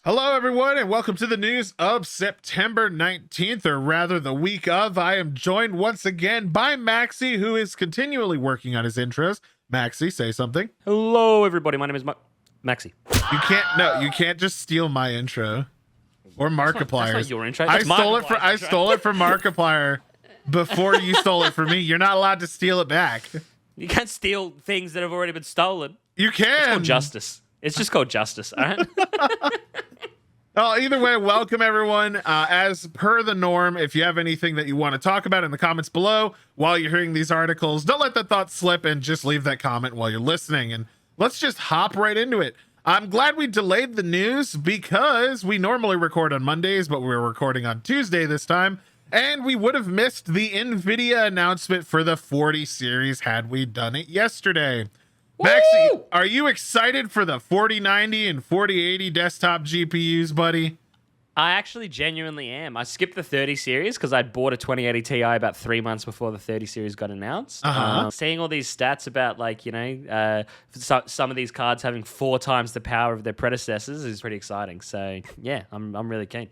Hello, everyone, and welcome to the news of September 19th, or rather the week of. I am joined once again by Maxi, who is continually working on his intros. Maxi, say something. Hello, everybody. My name is Maxi. You can't just steal my intro or Markiplier's. That's not your intro. I That's stole it from Markiplier before you stole it from me. You're not allowed to steal it back. You can't steal things that have already been stolen. You can. It's called justice. It's just called justice, all right? Well, either way, welcome everyone. As per the norm, if you have anything that you want to talk about in the comments below while you're hearing these articles, don't let that thought slip and just leave that comment while you're listening. And let's just hop right into it. I'm glad we delayed the news because we normally record on Mondays, but we're recording on Tuesday this time. And we would have missed the Nvidia announcement for the 40 series had we done it yesterday. Maxi, are you excited for the 4090 and 4080 desktop GPUs, buddy? I actually genuinely am. I skipped the 30 series because I bought a 2080 Ti about 3 months before the 30 series got announced. Seeing all these stats about, like, some of these cards having 4 times the power of their predecessors is pretty exciting. So, yeah, I'm really keen.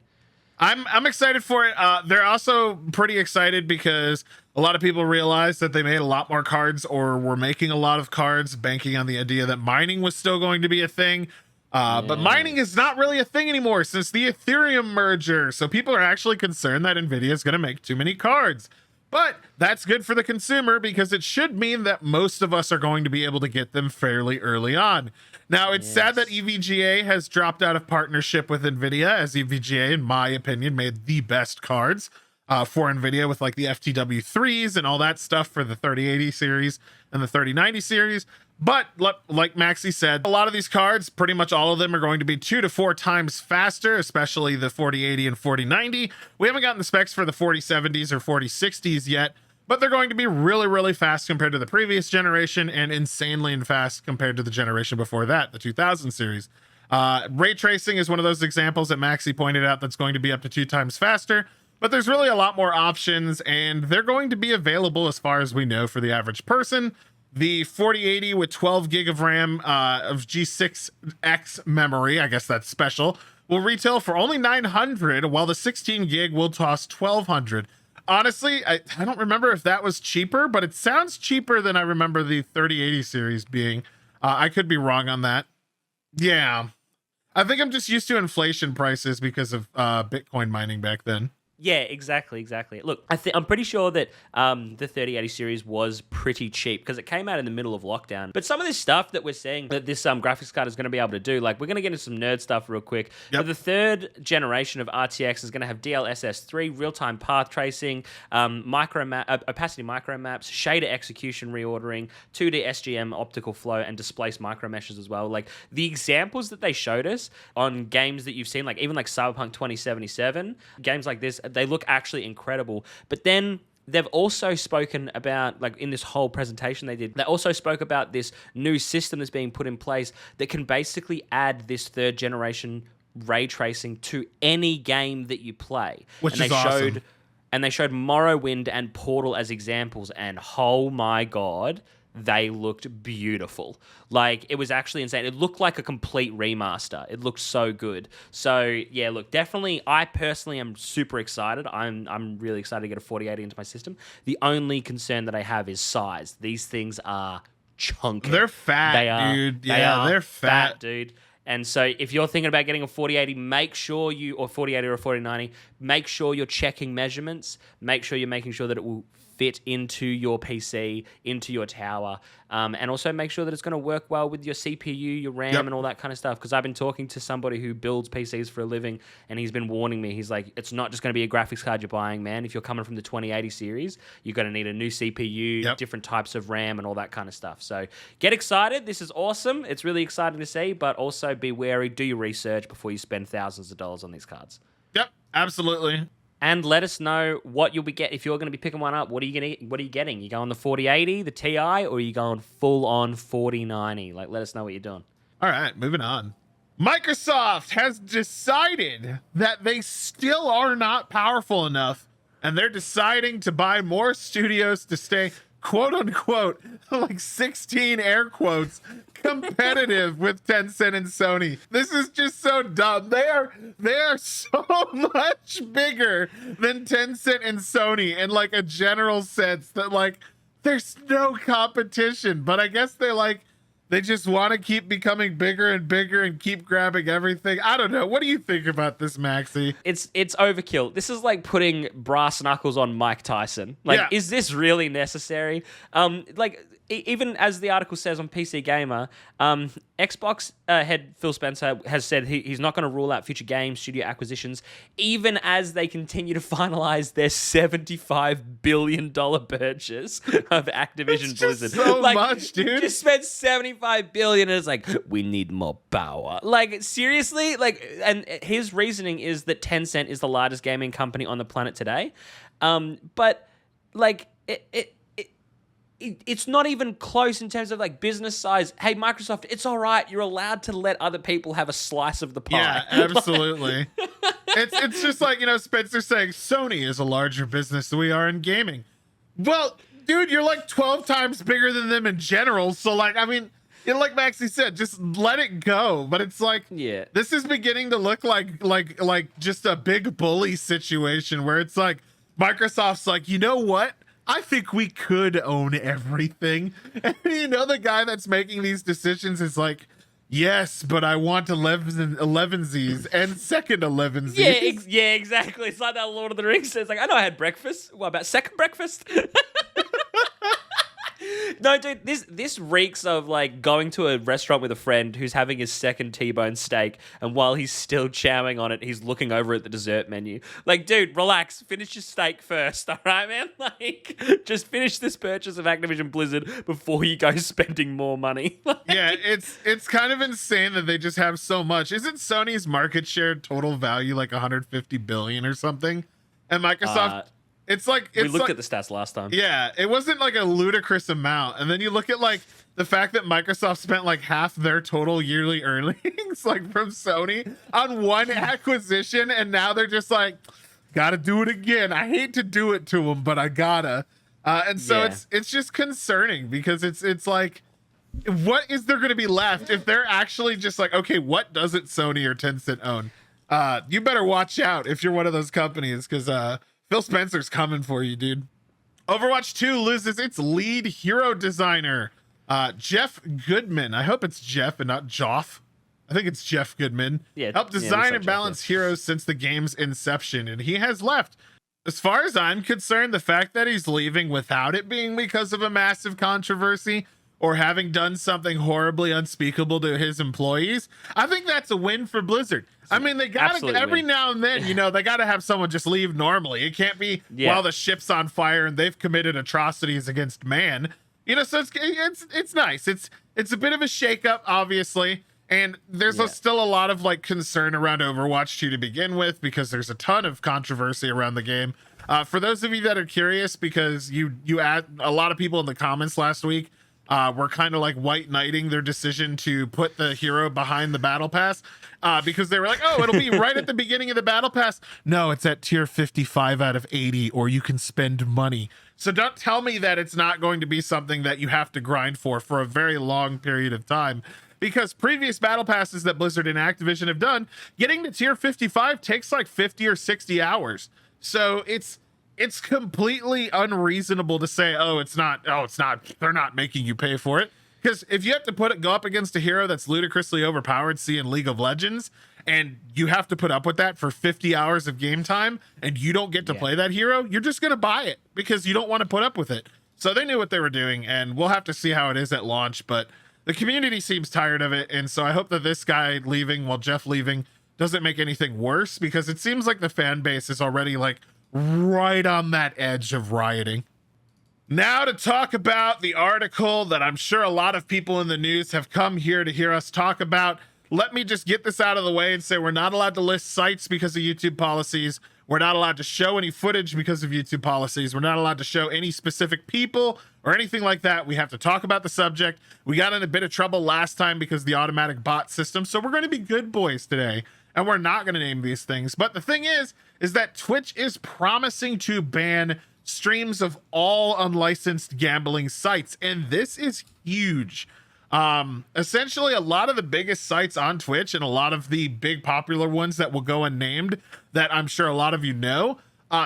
I'm excited for it. They're also pretty excited because a lot of people realized that they made a lot more cards, or were making a lot of cards, banking on the idea that mining was still going to be a thing. But mining is not really a thing anymore since the Ethereum merger. So people are actually concerned that Nvidia is going to make too many cards. But that's good for the consumer because it should mean that most of us are going to be able to get them fairly early on. Now, it's sad that EVGA has dropped out of partnership with Nvidia, as EVGA, in my opinion, made the best cards for Nvidia with like the FTW3s and all that stuff for the 3080 series and the 3090 series. But like Maxi said, a lot of these cards, pretty much all of them, are going to be 2 to 4 times faster, especially the 4080 and 4090. We haven't gotten the specs for the 4070s or 4060s yet, but they're going to be really, really fast compared to the previous generation and insanely fast compared to the generation before that, the 2000 series. Ray tracing is one of those examples that Maxi pointed out that's going to be up to 2 times faster, but there's really a lot more options, and they're going to be available, as far as we know, for the average person. The 4080 with 12 gig of RAM of G6X memory, I guess that's special, will retail for only $900, while the 16 gig will cost $1,200. Honestly, I don't remember if that was cheaper, but it sounds cheaper than I remember the 3080 series being. I could be wrong on that. Yeah. I think I'm just used to inflation prices because of Bitcoin mining back then. Yeah, exactly. Look, I'm pretty sure that the 3080 series was pretty cheap because it came out in the middle of lockdown. But some of this stuff that we're seeing that this graphics card is going to be able to do, like, we're going to get into some nerd stuff real quick. Yep. But the third generation of RTX is going to have DLSS3, real-time path tracing, opacity micro maps, shader execution reordering, 2D SGM optical flow, and displaced micro meshes as well. Like, the examples that they showed us on games that you've seen, like even like Cyberpunk 2077, games like this, they look actually incredible. But then they've also spoken about, like, in this whole presentation they also spoke about this new system that's being put in place that can basically add this third generation ray tracing to any game that you play. Which is awesome. And they showed Morrowind and Portal as examples, and oh my God, they looked beautiful. Like, it was actually insane. It looked like a complete remaster. It looked so good. So yeah, look, definitely, I personally am super excited. I'm really excited to get a 4080 into my system. The only concern that I have is size. These things are chunky. They're fat, dude. Yeah, they're fat, dude. And so if you're thinking about getting a 4080, make sure or 4080 or a 4090, make sure you're checking measurements. Make sure you're making sure that it will fit into your PC, into your tower, and also make sure that it's going to work well with your CPU, your RAM, and all that kind of stuff. Because I've been talking to somebody who builds PCs for a living, and he's been warning me. He's like, it's not just going to be a graphics card you're buying, man. If you're coming from the 2080 series, you're going to need a new CPU, different types of RAM, and all that kind of stuff. So get excited. This is awesome. It's really exciting to see, but also be wary. Do your research before you spend thousands of dollars on these cards. Yep, absolutely. And let us know what you'll be getting. If you're going to be picking one up, what are you getting? You going the 4080, the Ti, or are you going full on 4090? Like, let us know what you're doing. All right, moving on. Microsoft has decided that they still are not powerful enough, and they're deciding to buy more studios to stay quote unquote, like 16 air quotes, competitive with Tencent and Sony. This is just so dumb. They are so much bigger than Tencent and Sony in like a general sense that like there's no competition, but I guess they just want to keep becoming bigger and bigger and keep grabbing everything. I don't know. What do you think about this, Maxi? It's overkill. This is like putting brass knuckles on Mike Tyson. Like, Yeah. Is this really necessary? Even as the article says on PC Gamer, Xbox head Phil Spencer has said he's not going to rule out future game studio acquisitions, even as they continue to finalize their $75 billion purchase of Activision Blizzard. So much, dude. Just spent $75 billion, and it's like, we need more power. Like, seriously? Like, and his reasoning is that Tencent is the largest gaming company on the planet today. But like it's not even close in terms of like business size. Hey, Microsoft, it's all right. You're allowed to let other people have a slice of the pie. Yeah, absolutely. It's just like, you know, Spencer saying Sony is a larger business than we are in gaming. Well, dude, you're like 12 times bigger than them in general. So like, I mean, you know, like Maxie said, just let it go. But it's like, Yeah. this is beginning to look like just a big bully situation where it's like Microsoft's like, you know what? I think we could own everything. And you know, the guy that's making these decisions is like, yes, but I want 11Zs and second 11Zs. Yeah, exactly. It's like that Lord of the Rings. It's like, I know I had breakfast. What about second breakfast? No, dude, this reeks of like going to a restaurant with a friend who's having his second T-bone steak, and while he's still chowing on it, he's looking over at the dessert menu. Like, dude, relax, finish your steak first, all right, man? Like, just finish this purchase of Activision Blizzard before you go spending more money. Yeah, it's kind of insane that they just have so much. Isn't Sony's market share total value like 150 billion or something? And Microsoft, We looked at the stats last time. Yeah, it wasn't like a ludicrous amount. And then you look at like the fact that Microsoft spent like half their total yearly earnings like from Sony on one acquisition, and now they're just like, gotta do it again. I hate to do it to them, but I gotta. And so it's just concerning because it's like, what is there going to be left if they're actually just like, okay, what doesn't Sony or Tencent own? You better watch out if you're one of those companies, because Phil Spencer's coming for you, dude. Overwatch 2 loses its lead hero designer, Jeff Goodman. I hope it's Jeff and not Joff. I think it's Jeff Goodman. Yeah, helped design and balance heroes since the game's inception, and he has left. As far as I'm concerned, the fact that he's leaving without it being because of a massive controversy or having done something horribly unspeakable to his employees, I think that's a win for Blizzard. I mean, they gotta every now and then, you know, they gotta have someone just leave normally. It can't be while the ship's on fire and they've committed atrocities against man. You know, so it's nice. It's a bit of a shakeup, obviously, and there's still a lot of like concern around Overwatch 2 to begin with, because there's a ton of controversy around the game. For those of you that are curious, because you add a lot of people in the comments last week were kind of like white knighting their decision to put the hero behind the battle pass, because they were like, oh, it'll be right at the beginning of the battle pass. No, it's at tier 55 out of 80, or you can spend money. So don't tell me that it's not going to be something that you have to grind for a very long period of time, because previous battle passes that Blizzard and Activision have done, getting to tier 55 takes like 50 or 60 hours. So it's completely unreasonable to say, they're not making you pay for it. Because if you have to go up against a hero that's ludicrously overpowered, see in League of Legends, and you have to put up with that for 50 hours of game time, and you don't get to play that hero, you're just going to buy it because you don't want to put up with it. So they knew what they were doing, and we'll have to see how it is at launch. But the community seems tired of it, and so I hope that this guy leaving, Jeff leaving, doesn't make anything worse, because it seems like the fan base is already like right on that edge of rioting. Now to talk about the article that I'm sure a lot of people in the news have come here to hear us talk about. Let me just get this out of the way and say we're not allowed to list sites because of YouTube policies. We're not allowed to show any footage because of YouTube policies. We're not allowed to show any specific people or anything like that. We have to talk about the subject. We got in a bit of trouble last time because of the automatic bot system. So we're going to be good boys today, and we're not going to name these things. But the thing is that Twitch is promising to ban streams of all unlicensed gambling sites. And this is huge. Essentially, a lot of the biggest sites on Twitch and a lot of the big popular ones that will go unnamed that I'm sure a lot of you know,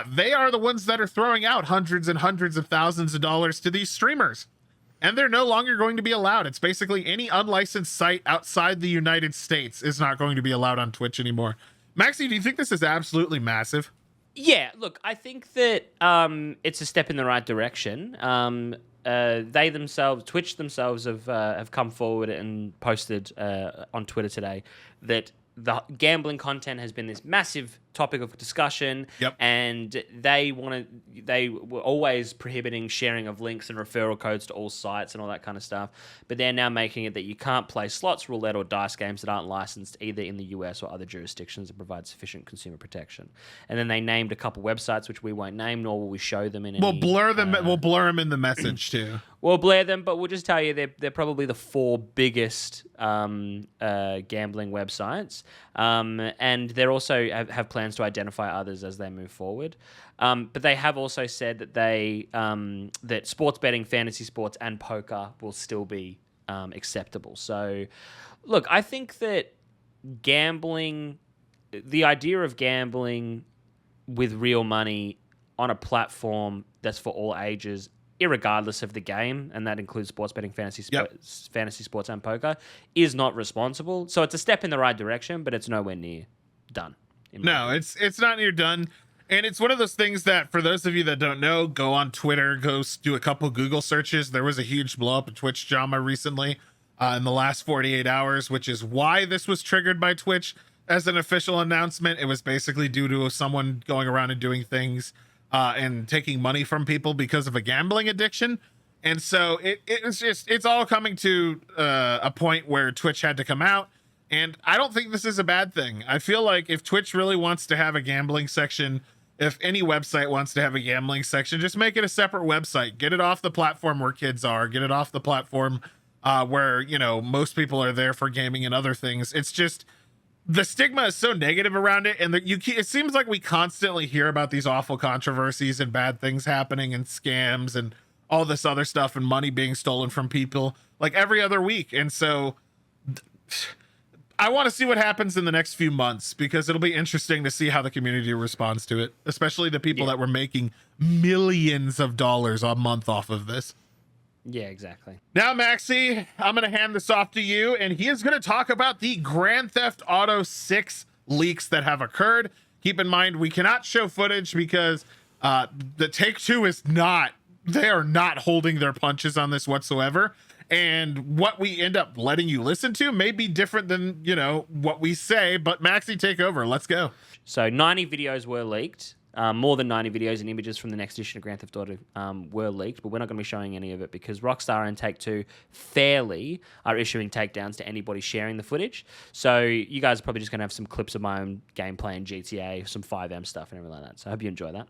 they are the ones that are throwing out hundreds and hundreds of thousands of dollars to these streamers. And they're no longer going to be allowed. It's basically any unlicensed site outside the United States is not going to be allowed on Twitch anymore. Maxi, do you think this is absolutely massive? Yeah, look, I think that it's a step in the right direction. They themselves, Twitch themselves, have come forward and posted on Twitter today that the gambling content has been this massive topic of discussion. Yep. And they were always prohibiting sharing of links and referral codes to all sites and all that kind of stuff. But they're now making it that you can't play slots, roulette, or dice games that aren't licensed either in the US or other jurisdictions that provide sufficient consumer protection. And then they named a couple websites which we won't name, nor will we show them in any... We'll blur them. We'll blur them in the message too. We'll blur them, but we'll just tell you they're probably the 4 biggest gambling websites, and they're also have plans to identify others as they move forward. But they have also said that that sports betting, fantasy sports, and poker will still be acceptable. So, look, I think that gambling, the idea of gambling with real money on a platform that's for all ages, irregardless of the game, and that includes sports betting, fantasy sports, and poker, is not responsible. So it's a step in the right direction, but it's nowhere near done. No, it's not near done. And it's one of those things that, for those of you that don't know, go on Twitter, go do a couple Google searches. There was a huge blow up of Twitch drama recently in the last 48 hours, which is why this was triggered by Twitch as an official announcement. It was basically due to someone going around and doing things and taking money from people because of a gambling addiction. And so it's all coming to a point where Twitch had to come out. And I don't think this is a bad thing. I feel like if Twitch really wants to have a gambling section, if any website wants to have a gambling section, just make it a separate website. Get it off the platform where kids are. Get it off the platform where, you know, most people are there for gaming and other things. It's just, the stigma is so negative around it, and it seems like we constantly hear about these awful controversies and bad things happening and scams and all this other stuff and money being stolen from people like every other week. And so I want to see what happens in the next few months, because it'll be interesting to see how the community responds to it, especially the people that were making millions of dollars a month off of this. Yeah, exactly. Now, Maxi, I'm going to hand this off to you, and he is going to talk about the Grand Theft Auto 6 leaks that have occurred. Keep in mind, we cannot show footage because the Take-Two they are not holding their punches on this whatsoever. And what we end up letting you listen to may be different than, you know, what we say. But Maxi, take over. Let's go. So 90 videos were leaked. More than 90 videos and images from the next edition of Grand Theft Auto were leaked, but we're not going to be showing any of it because Rockstar and Take-Two fairly are issuing takedowns to anybody sharing the footage. So you guys are probably just going to have some clips of my own gameplay in GTA, some 5M stuff and everything like that. So I hope you enjoy that.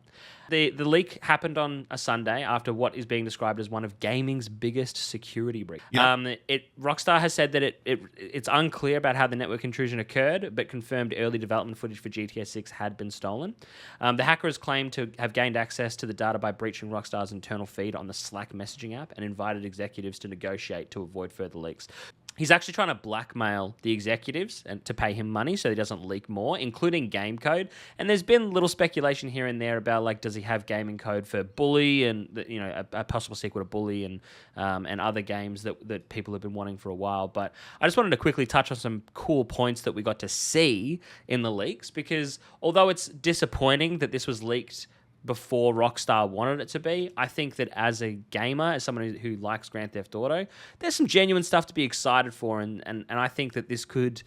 The leak happened on a Sunday after what is being described as one of gaming's biggest security breaches. Yep. Rockstar has said that it's unclear about how the network intrusion occurred, but confirmed early development footage for GTA6 had been stolen. The hackers claimed to have gained access to the data by breaching Rockstar's internal feed on the Slack messaging app and invited executives to negotiate to avoid further leaks. He's actually trying to blackmail the executives and to pay him money so he doesn't leak more, including game code. And there's been little speculation here and there about, like, does he have gaming code for Bully and, you know, a possible sequel to Bully and other games that people have been wanting for a while. But I just wanted to quickly touch on some cool points that we got to see in the leaks, because although it's disappointing that this was leaked before Rockstar wanted it to be, I think that as a gamer, as someone who likes Grand Theft Auto, there's some genuine stuff to be excited for, and I think that this could,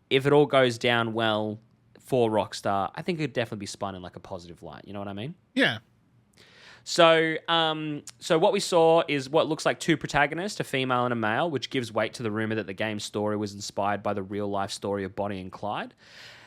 if it all goes down well for Rockstar, I think it could definitely be spun in like a positive light. You know what I mean? Yeah. So what we saw is what looks like 2 protagonists, a female and a male, which gives weight to the rumor that the game's story was inspired by the real-life story of Bonnie and Clyde.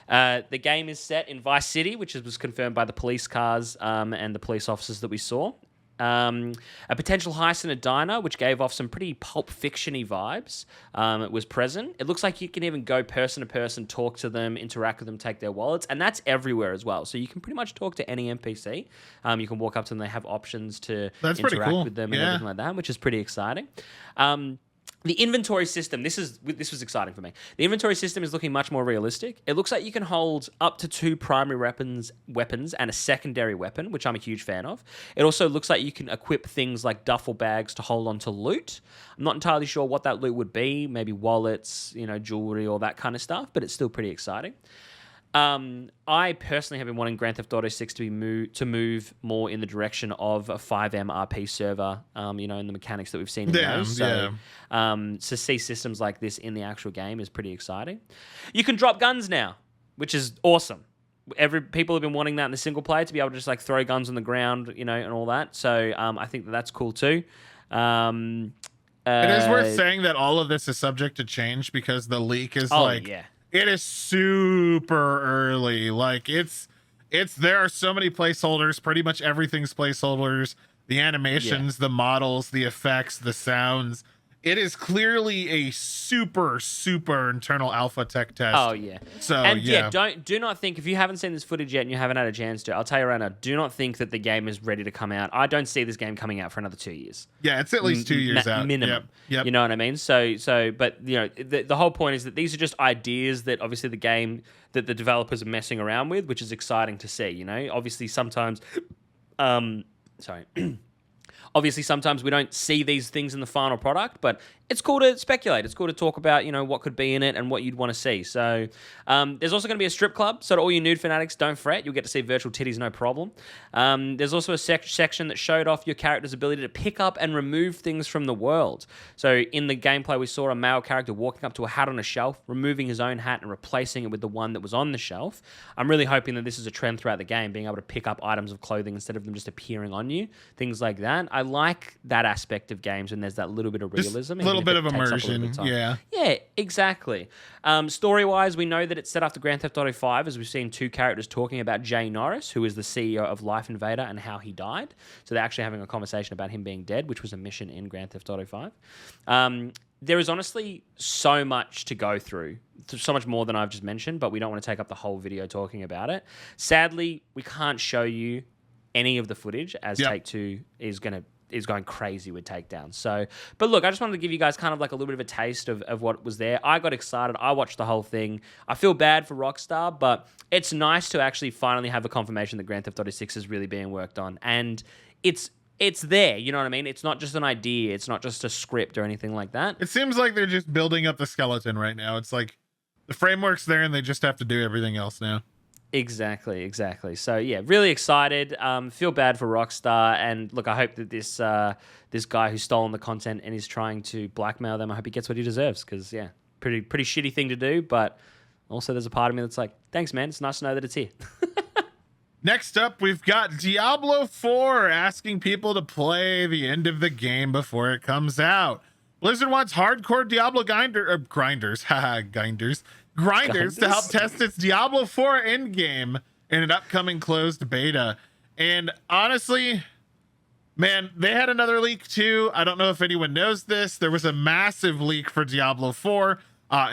The game is set in Vice City, which was confirmed by the police cars and the police officers that we saw. A potential heist in a diner, which gave off some pretty Pulp Fiction-y vibes. It was present. It looks like you can even go person to person, talk to them, interact with them, take their wallets, and that's everywhere as well. So you can pretty much talk to any NPC. You can walk up to them. They have options to interact with them and everything like that, which is pretty exciting. The inventory system, this was exciting for me. The inventory system is looking much more realistic. It looks like you can hold up to 2 primary weapons and a secondary weapon, which I'm a huge fan of. It also looks like you can equip things like duffel bags to hold onto loot. I'm not entirely sure what that loot would be, maybe wallets, jewelry, all that kind of stuff, but it's still pretty exciting. I personally have been wanting Grand Theft Auto 6 to move more in the direction of a 5M RP server, and the mechanics that we've seen in those. So, to see systems like this in the actual game is pretty exciting. You can drop guns now, which is awesome. People have been wanting that in the single player, to be able to just like throw guns on the ground, and all that. So, I think that's cool too. It is worth saying that all of this is subject to change because the leak is it is super early. Like there are so many placeholders. Pretty much everything's placeholders. The animations, the models, the effects, the sounds. It is clearly a super internal alpha tech test. Oh yeah. So do not think, if you haven't seen this footage yet and you haven't had a chance to, I'll tell you right now, do not think that the game is ready to come out. I don't see this game coming out for another 2 years. Yeah, it's at least 2 years out. Minimum. Yep. You know what I mean? So but the whole point is that these are just ideas that obviously the game that the developers are messing around with, which is exciting to see, Obviously sometimes Obviously, sometimes we don't see these things in the final product, but it's cool to speculate. It's cool to talk about, what could be in it and what you'd want to see. So there's also going to be a strip club. So to all you nude fanatics, don't fret. You'll get to see virtual titties, no problem. There's also a section that showed off your character's ability to pick up and remove things from the world. So in the gameplay, we saw a male character walking up to a hat on a shelf, removing his own hat and replacing it with the one that was on the shelf. I'm really hoping that this is a trend throughout the game, being able to pick up items of clothing instead of them just appearing on you, things like that. I like that aspect of games, and there's that little bit of realism. Just a little bit of immersion. Yeah, exactly. Story-wise, we know that it's set after Grand Theft Auto 5, as we've seen 2 characters talking about Jay Norris, who is the CEO of Life Invader, and how he died. So they're actually having a conversation about him being dead, which was a mission in Grand Theft Auto 5. There is honestly so much to go through, so much more than I've just mentioned, but we don't want to take up the whole video talking about it. Sadly, we can't show you any of the footage, as Take-Two is going crazy with takedowns. So, but look, I just wanted to give you guys kind of like a little bit of a taste of what was there. I got excited. I watched the whole thing. I feel bad for Rockstar, but it's nice to actually finally have a confirmation that Grand Theft Auto 6 is really being worked on. And it's there, you know what I mean? It's not just an idea. It's not just a script or anything like that. It seems like they're just building up the skeleton right now. It's like the framework's there and they just have to do everything else now. Exactly. So yeah, really excited. Feel bad for Rockstar, and look, I hope that this guy who's stolen the content and is trying to blackmail them, I hope he gets what he deserves. Because pretty shitty thing to do. But also, there's a part of me that's like, thanks, man. It's nice to know that it's here. Next up, we've got Diablo 4 asking people to play the end of the game before it comes out. Blizzard wants hardcore Diablo grinders to help test its Diablo 4 endgame in an upcoming closed beta. And honestly, man, they had another leak too. I don't know if anyone knows this. There was a massive leak for Diablo 4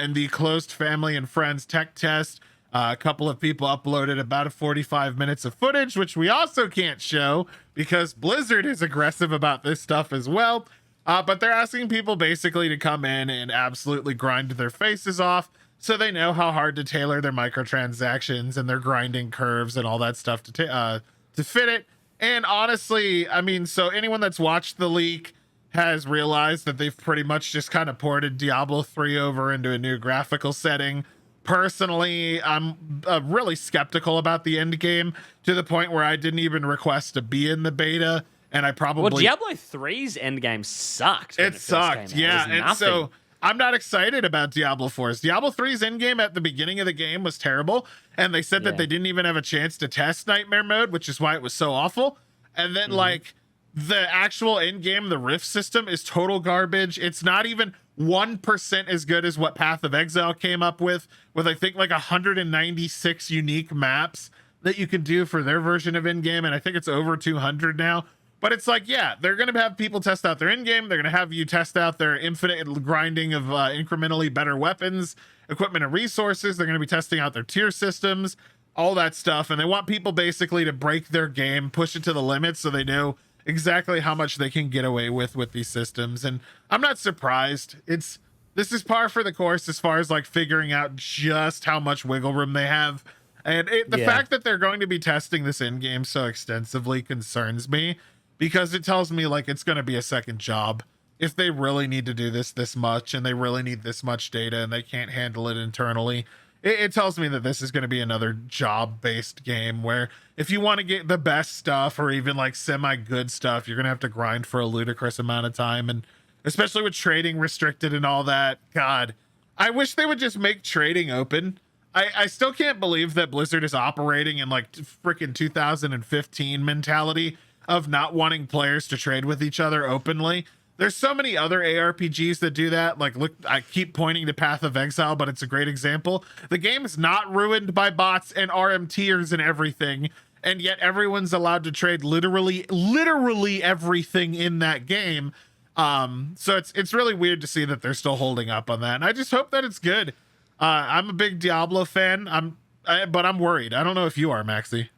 in the closed family and friends tech test. A couple of people uploaded about 45 minutes of footage, which we also can't show because Blizzard is aggressive about this stuff as well. But they're asking people basically to come in and absolutely grind their faces off so they know how hard to tailor their microtransactions and their grinding curves and all that stuff to fit it. And honestly, I mean, so anyone that's watched the leak has realized that they've pretty much just kind of ported Diablo 3 over into a new graphical setting. Personally, I'm really skeptical about the end game to the point where I didn't even request to be in the beta. And I probably... Well, Diablo 3's endgame sucked. It sucked, yeah. And so I'm not excited about Diablo 4's. Diablo 3's endgame at the beginning of the game was terrible. And they said that they didn't even have a chance to test Nightmare Mode, which is why it was so awful. And then, like, the actual endgame, the Rift system, is total garbage. It's not even 1% as good as what Path of Exile came up with I think, like, 196 unique maps that you can do for their version of endgame. And I think it's over 200 now. But it's like, yeah, they're going to have people test out their in-game. They're going to have you test out their infinite grinding of incrementally better weapons, equipment, and resources. They're going to be testing out their tier systems, all that stuff. And they want people basically to break their game, push it to the limits so they know exactly how much they can get away with these systems. And I'm not surprised. This is par for the course as far as like figuring out just how much wiggle room they have. And the fact that they're going to be testing this in-game so extensively concerns me, because it tells me like it's going to be a second job. If they really need to do this much and they really need this much data and they can't handle it internally, it tells me that this is going to be another job-based game where if you want to get the best stuff or even like semi-good stuff, you're going to have to grind for a ludicrous amount of time. And especially with trading restricted and all that, God, I wish they would just make trading open. I still can't believe that Blizzard is operating in like freaking 2015 mentality of not wanting players to trade with each other openly. There's so many other ARPGs that do that. Like, look, I keep pointing to Path of Exile, but it's a great example. The game is not ruined by bots and RM tiers and everything, and yet everyone's allowed to trade literally everything in that game. So it's really weird to see that they're still holding up on that, and I just hope that it's good. I'm a big Diablo fan. But I'm worried. I don't know if you are, Maxi.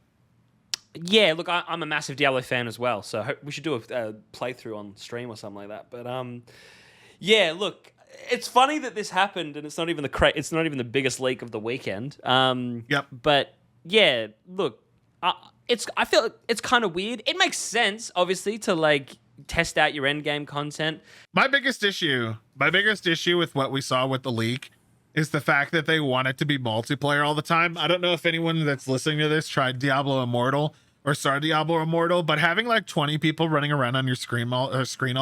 Yeah, look, I'm a massive Diablo fan as well, so we should do a playthrough on stream or something like that. But yeah, look, it's funny that this happened, and it's not even the biggest leak of the weekend. Yep. But yeah, look, I feel it's kind of weird. It makes sense, obviously, to like test out your end game content. My biggest issue with what we saw with the leak is the fact that they want it to be multiplayer all the time. I don't know if anyone that's listening to this tried Diablo Immortal or started Diablo Immortal, but having like 20 people running around on your screen all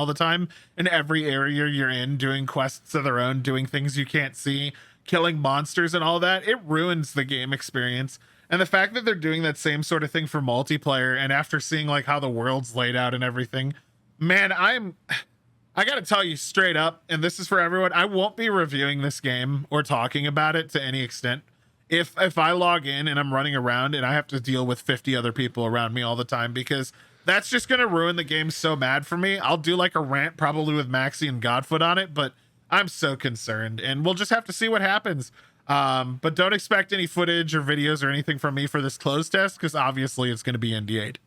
the time in every area you're in, doing quests of their own, doing things you can't see, killing monsters and all that, it ruins the game experience. And the fact that they're doing that same sort of thing for multiplayer, and after seeing like how the world's laid out and everything, man, I gotta tell you straight up, and this is for everyone, I won't be reviewing this game or talking about it to any extent if I log in and I'm running around and I have to deal with 50 other people around me all the time, because that's just gonna ruin the game so bad for me. I'll do like a rant probably with Maxi and Godfoot on it, but I'm so concerned, and we'll just have to see what happens. But don't expect any footage or videos or anything from me for this closed test, because obviously it's going to be NDA'd.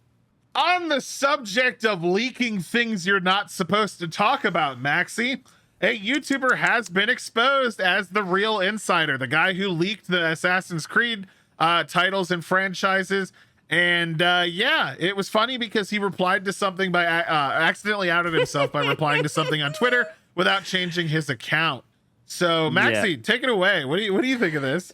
On the subject of leaking things you're not supposed to talk about, Maxi, a YouTuber has been exposed as the real insider, the guy who leaked the Assassin's Creed titles and franchises. And yeah, it was funny because he replied to something by accidentally outed himself by replying to something on Twitter without changing his account. So Maxi, take it away. What do you think of this?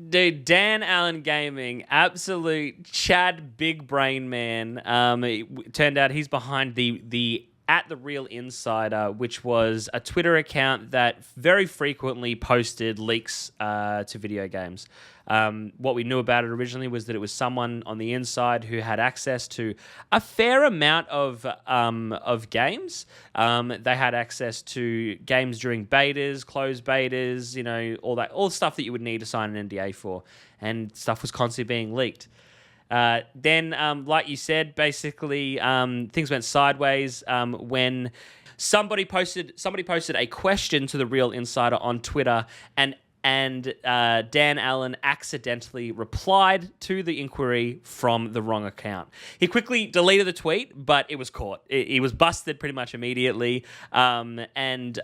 Dude, Dan Allen Gaming, absolute Chad big brain man. It turned out he's behind the at the Real Insider, which was a Twitter account that very frequently posted leaks to video games. What we knew about it originally was that it was someone on the inside who had access to a fair amount of games. They had access to games during betas, closed betas, all the stuff that you would need to sign an NDA for, and stuff was constantly being leaked. Then, like you said, basically things went sideways when somebody posted a question to the Real Insider on Twitter, and Dan Allen accidentally replied to the inquiry from the wrong account. He quickly deleted the tweet, but it was caught. He was busted pretty much immediately. And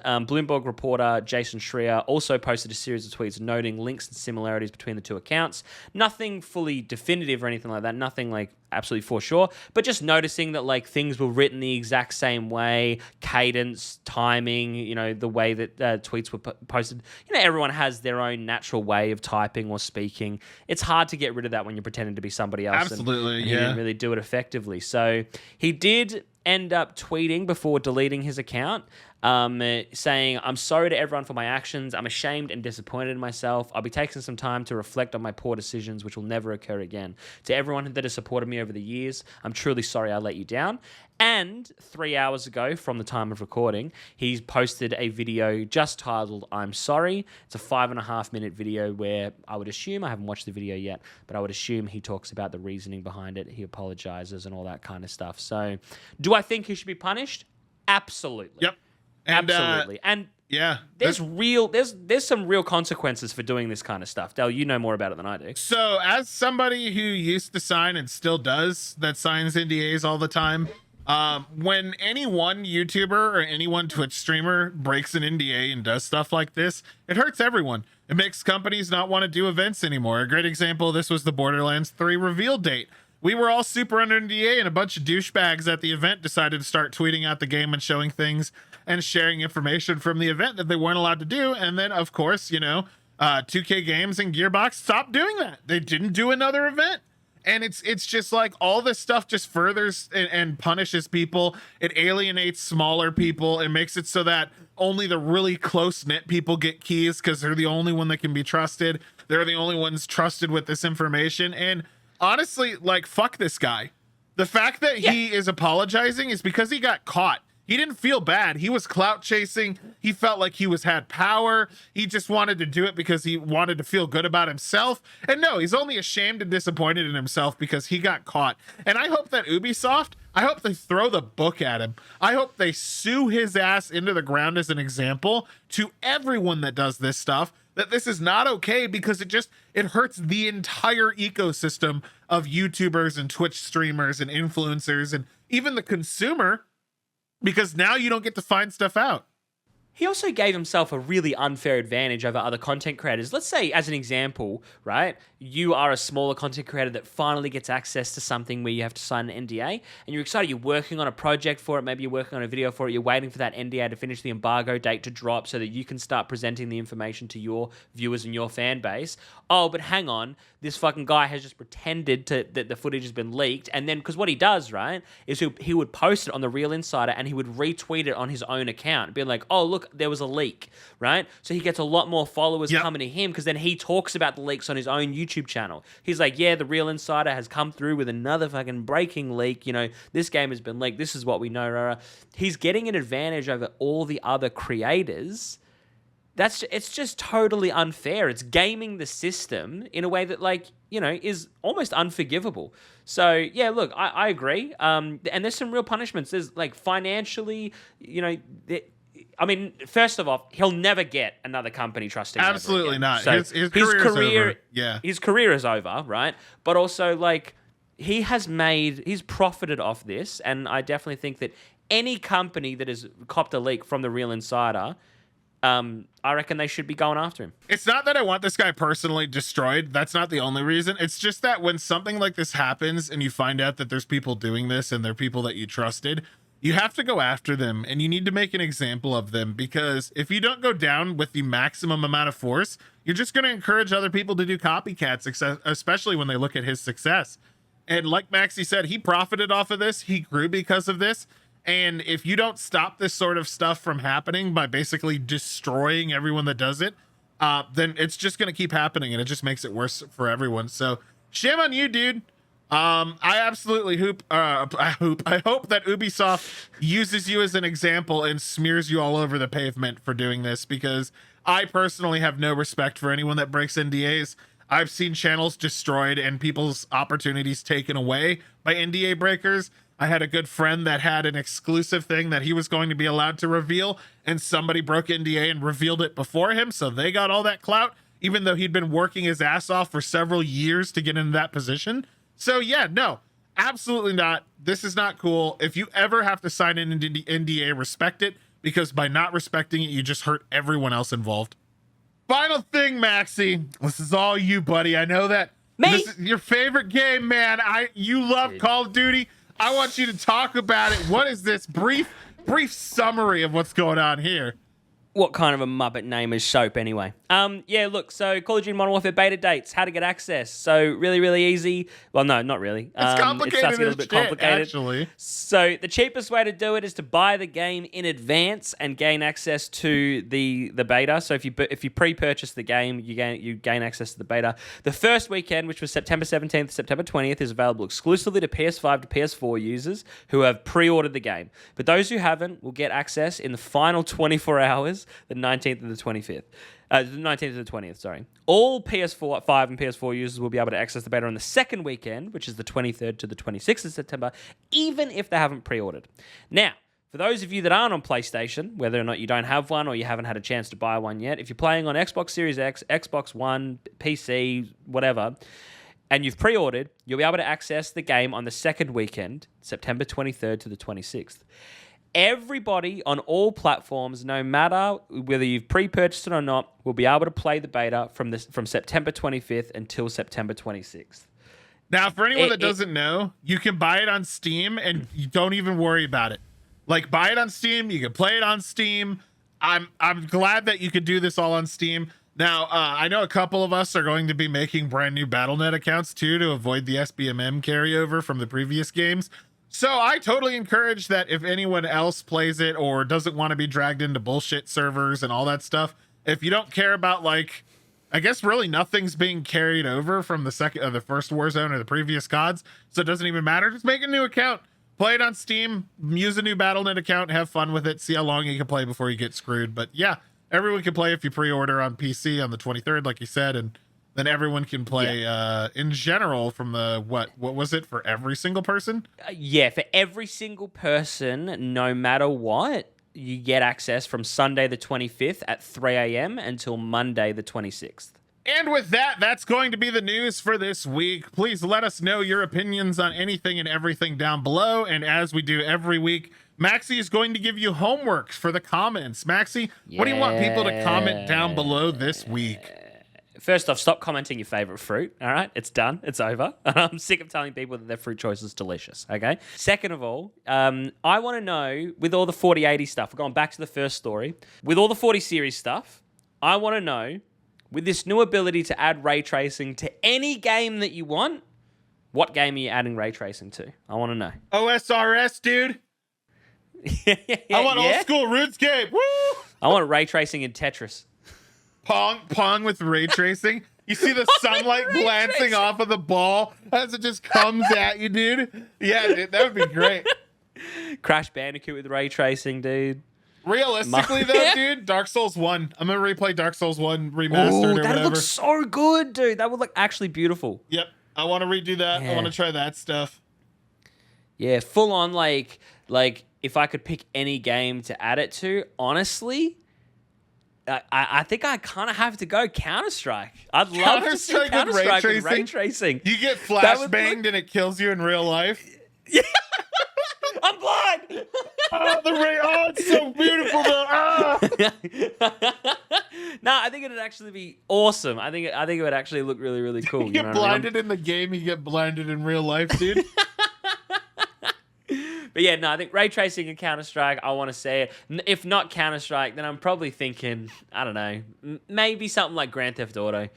Bloomberg reporter Jason Schreier also posted a series of tweets noting links and similarities between the two accounts. Nothing fully definitive or anything like that. Nothing like absolutely for sure, but just noticing that like things were written the exact same way, cadence, timing, the way that tweets were posted. Everyone has their own natural way of typing or speaking. It's hard to get rid of that when you're pretending to be somebody else. Absolutely, and he didn't really do it effectively. So he did end up tweeting before deleting his account. saying, I'm sorry to everyone for my actions. I'm ashamed and disappointed in myself. I'll be taking some time to reflect on my poor decisions, which will never occur again. To everyone that has supported me over the years, I'm truly sorry I let you down. And 3 hours ago, from the time of recording, he's posted a video just titled, I'm sorry. It's a 5.5-minute video where I would assume, I haven't watched the video yet, but I would assume he talks about the reasoning behind it. He apologizes and all that kind of stuff. So do I think he should be punished? Absolutely. Yep. And, absolutely. And yeah, there's some real consequences for doing this kind of stuff. Dale, you know more about it than I do. So as somebody who used to sign and still does, that signs NDAs all the time, when any one YouTuber or any one Twitch streamer breaks an NDA and does stuff like this, it hurts everyone. It makes companies not want to do events anymore. A great example of this was the Borderlands 3 reveal date. We were all super under NDA, and a bunch of douchebags at the event decided to start tweeting out the game and showing things and sharing information from the event that they weren't allowed to do. And then, of course, 2K Games and Gearbox stopped doing that. They didn't do another event. And it's just like all this stuff just furthers and punishes people. It alienates smaller people. It makes it so that only the really close-knit people get keys because they're the only one that can be trusted. They're the only ones trusted with this information. And honestly, like, fuck this guy. The fact that he is apologizing is because he got caught. He didn't feel bad. He was clout chasing. He felt like he had power. He just wanted to do it because he wanted to feel good about himself. And no, he's only ashamed and disappointed in himself because he got caught. And I hope that Ubisoft, I hope they throw the book at him. I hope they sue his ass into the ground as an example to everyone that does this stuff, that this is not okay, because it hurts the entire ecosystem of YouTubers and Twitch streamers and influencers and even the consumer, because now you don't get to find stuff out. He also gave himself a really unfair advantage over other content creators. Let's say, as an example, right, you are a smaller content creator that finally gets access to something where you have to sign an NDA, and you're excited, you're working on a project for it, maybe you're working on a video for it, you're waiting for that NDA to finish the embargo date to drop so that you can start presenting the information to your viewers and your fan base. Oh, but hang on, this fucking guy has just pretended that the footage has been leaked, and then, because what he does, right, is he would post it on The Real Insider, and he would retweet it on his own account, being like, oh, look, there was a leak, right? So he gets a lot more followers coming to him, because then he talks about the leaks on his own YouTube channel. He's like, yeah, The Real Insider has come through with another fucking breaking leak. This game has been leaked. This is what we know. He's getting an advantage over all the other creators. It's just totally unfair. It's gaming the system in a way that, is almost unforgivable. So, yeah, look, I agree. And there's some real punishments. There's, financially, first of all, he'll never get another company trusting him. Absolutely not. So his career is over. Yeah. His career is over, right? But also, he's profited off this, and I definitely think that any company that has copped a leak from The Real Insider, I reckon they should be going after him. It's not that I want this guy personally destroyed. That's not the only reason. It's just that when something like this happens and you find out that there's people doing this and they're people that you trusted, you have to go after them, and you need to make an example of them, because if you don't go down with the maximum amount of force, you're just going to encourage other people to do copycats, especially when they look at his success. And like Maxie said, he profited off of this. He grew because of this. And if you don't stop this sort of stuff from happening by basically destroying everyone that does it, then it's just going to keep happening, and it just makes it worse for everyone. So shame on you, dude. I absolutely I hope that Ubisoft uses you as an example and smears you all over the pavement for doing this, because I personally have no respect for anyone that breaks NDAs. I've seen channels destroyed and people's opportunities taken away by NDA breakers. I had a good friend that had an exclusive thing that he was going to be allowed to reveal, and somebody broke NDA and revealed it before him, so they got all that clout, even though he'd been working his ass off for several years to get into that position. So yeah, no, absolutely not. This is not cool. If you ever have to sign an NDA, respect it, because by not respecting it, you just hurt everyone else involved. Final thing, Maxie. This is all you, buddy. I know that this is your favorite game, man. You love Call of Duty. I want you to talk about it. What is this brief summary of what's going on here? What kind of a Muppet name is Soap anyway? Yeah, look, so Call of Duty Modern Warfare beta dates, how to get access. So really, really easy. Well, no, not really. It's complicated. It starts to get a little bit complicated. Actually. So the cheapest way to do it is to buy the game in advance and gain access to the beta. So if you pre-purchase the game, you gain access to the beta. The first weekend, which was September 17th to September 20th, is available exclusively to PS5 to PS4 users who have pre-ordered the game. But those who haven't will get access in the final 24 hours, the 19th and the 25th. The 19th to the 20th, sorry. All PS4, 5 and PS4 users will be able to access the beta on the second weekend, which is the 23rd to the 26th of September, even if they haven't pre-ordered. Now, for those of you that aren't on PlayStation, whether or not you don't have one or you haven't had a chance to buy one yet, if you're playing on Xbox Series X, Xbox One, PC, whatever, and you've pre-ordered, you'll be able to access the game on the second weekend, September 23rd to the 26th. Everybody on all platforms, no matter whether you've pre-purchased it or not, will be able to play the beta from September 25th until September 26th. Now, for anyone that doesn't know, you can buy it on Steam and you don't even worry about it. Like, buy it on Steam, you can play it on Steam. I'm glad that you could do this all on Steam. Now, I know a couple of us are going to be making brand new Battle.net accounts too to avoid the SBMM carryover from the previous games. So I totally encourage that if anyone else plays it or doesn't want to be dragged into bullshit servers and all that stuff, if you don't care about, like, I guess really nothing's being carried over from the first Warzone or the previous CODs, so it doesn't even matter. Just make a new account, play it on Steam, use a new Battle.net account, have fun with it, see how long you can play before you get screwed. But yeah, everyone can play if you pre-order on PC on the 23rd, like you said, and then everyone can play in general from the, what was it, for every single person? Yeah, for every single person, no matter what, you get access from Sunday the 25th at 3 a.m. until Monday the 26th. And with that, that's going to be the news for this week. Please let us know your opinions on anything and everything down below. And as we do every week, Maxi is going to give you homework for the comments. Maxi, what do you want people to comment down below this week? First off, stop commenting your favorite fruit. All right, it's done. It's over. I'm sick of telling people that their fruit choice is delicious. Okay. Second of all, I want to know, with all the 4080 stuff, we're going back to the first story. With all the 40 series stuff, I want to know, with this new ability to add ray tracing to any game that you want, what game are you adding ray tracing to? I want to know. OSRS, dude. I want old school RuneScape. Woo! I want ray tracing in Tetris. Pong with ray tracing. You see the sunlight glancing off of the ball as it just comes at you, dude. Yeah, dude, that would be great. Crash Bandicoot with ray tracing, dude. Realistically, though, dude, Dark Souls 1. I'm going to replay Dark Souls 1 remastered or whatever. That looks so good, dude. That would look actually beautiful. Yep. I want to redo that. Yeah. I want to try that stuff. Yeah, full on, like if I could pick any game to add it to, honestly, I think I kind of have to go Counter-Strike. I'd love to see Counter-Strike with ray tracing. You get flash banged and it kills you in real life. Yeah. I'm blind. Oh, the ray! Oh, it's so beautiful though. No, I think it'd actually be awesome. I think it would actually look really, really cool. You get blinded in the game, you get blinded in real life, dude. But yeah, no, I think ray tracing in Counter-Strike, I want to see it. If not Counter-Strike, then I'm probably thinking, I don't know, maybe something like Grand Theft Auto.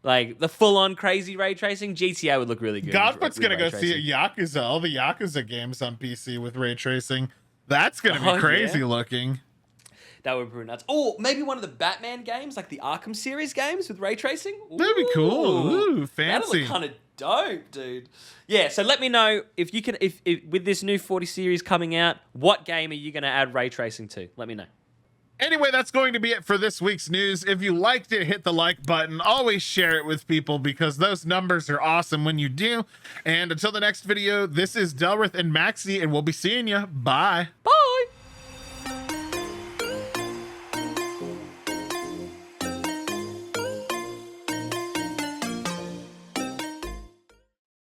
Like, the full-on crazy ray tracing, GTA would look really good. Godfoot's going to go see Yakuza, all the Yakuza games on PC with ray tracing. That's going to be crazy looking. That would be nuts. Oh, maybe one of the Batman games, like the Arkham series games with ray tracing. Ooh, that'd be cool. Ooh, fancy. That'd look kind of dope, dude. Yeah, so let me know if you can, if with this new 40 series coming out, what game are you going to add ray tracing to? Let me know. Anyway, that's going to be it for this week's news. If you liked it, hit the like button. Always share it with people because those numbers are awesome when you do. And until the next video, this is Delrith and Maxi, and we'll be seeing you. Bye. Bye.